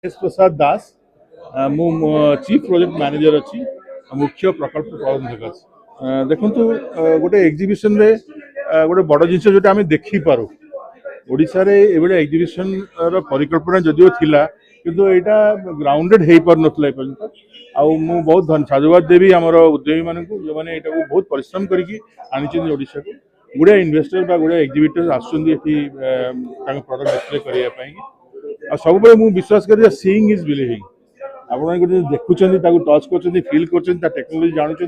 S प्रसाद दास मु chief project manager अच्छी मुख्य प्रकल्प प्रबंधक अच्छी देखु गोटे एग्जिबिशन रे गोटे बड़ जिन जो आम देखिपारू ओडिशा रे एभले एग्जिबिशन परिकल्पना जदिओ थिला किंतु एटा ग्राउंडेड हो पार नथला एपर्यंत आउ मु बहुत साधुवाद देवी आमर उद्यमी मानक जो मैंने यहाँ बहुत परिश्रम करके आनी ओडिशा को गुड़े इन्वेस्टर बा गुड़े एग्जिबिटर आसुँच प्रडक्ट डिस्प्ले करने सब विश्वास कर सीइंग इज बिलीविंग आप देखुं टच कर फिल कर टेक्नोलोजी जानते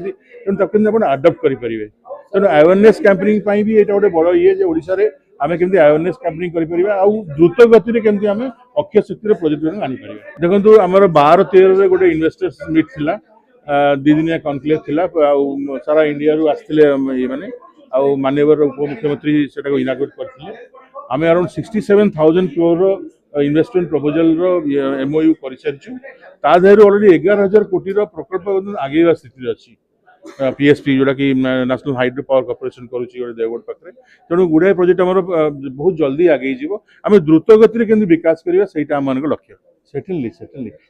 तेनाली आडप्ट करेंगे तेणु अवेयरनेस कैंपेनिंग भी ये गोटे बड़ ये ओडिशा रे आमे केमती अवेयरनेस कैंपेनिंग करें आउ द्रुत गति केमती आमे अक्षय शक्ति प्रोजेक्ट आनीपर देखो आमर 12-13 गोटे इन्वेस्टर्स मीट थिला 2 दिनिया कनक्लेव थिला सारा इंडिया रू आसथिले ये माने आउ माननीय उपमुख्यमंत्री सेटा इनागुरेट करथिले आमे around 67,000 crore investment proposal MOU कर सारी ऑलरेडी 11,000 कोटी प्रकल्प आगे स्थिति अच्छी पीएसपी जोटा कि नेशनल हाइड्रो पावर कॉर्पोरेशन करुच्ची देवगढ़ पाखे तेणु गुड़ाए प्रोजेक्ट आम बहुत जल्दी आगे आम द्रुत गति के विकास करवा से आम लक्ष्य सेटलली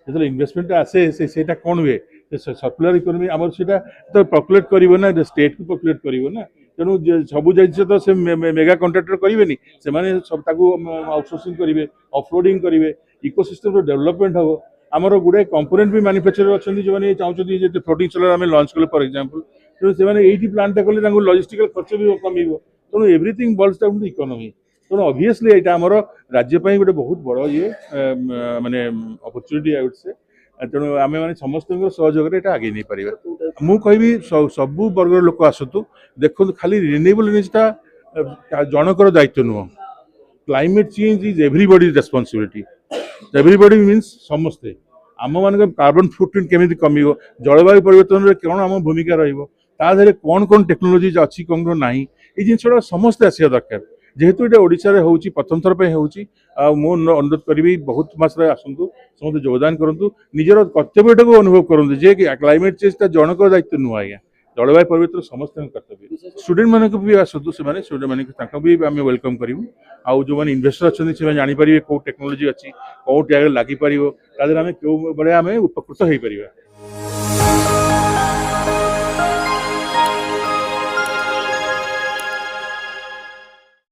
जो इन्वेस्टमेंट आसे से कौन हुए सर्कुलर इकोनॉमी आम से तो पपुलेट कर स्टेट को पपुलेट कर तेणु सब जिस तो से मेगा कॉन्ट्रैक्टर करेंगे से सब आउटसोर्सिंग करेंगे ऑफलोडिंग करेंगे इकोसिस्टम डेवलपमेंट हम आमर गुड़ाए कंपोनेंट भी मैन्युफैक्चरर अच्छा जो मैंने चाहते फ्लोटिंग सोलर आम लॉन्च कले फॉर एग्जांपल तेणु से प्लांट कले लॉजिस्टिकल खर्च भी कम तेणु everything boils down to economy तेणु ऑब्वियसली यहाँ आमर राज्य गोटे बहुत बड़ ये माने अपॉर्चुनिटी आई वुड से तेणु आम मैंने समस्त सहयोग आगे नहीं पार मु कहि सबू वर्ग लोक आसतु देखो खाली रिन्यूएबल एनर्जीटा जनकर दायित्व नुह climate change is everybody responsibility everybody means समस्ते आम मान कार्बन फुटप्रिंट केमी कम जलवायु परिवर्तन कौन आम भूमिका रही कौन कौन टेक्नोलोजी अच्छी कौन ना ये जिन समस्ते आसा दरकार जेहेतु ये ओडिशा रे होउची प्रथम थर पे होउची मो अनुरोध करी बहुत मासरे आसतु समस्त योगदान करूँ निजर कर्तव्यटा को अनुभव करूँ जे क्लाइमेट चेंज जनक दायित्व नुह आज्ञा जलवायु परिवर्तन समस्त कर्तव्य स्टूडेंट मानक भी आसतु से स्टूडेंट मानक भी आम वेलकम करूँ आउ जो मैंने इन्वेस्टर अच्छा से जानीपर कौ टेक्नोलोजी अच्छी कौट लगी पार आम क्यों बड़े आम उपकृत हो पार।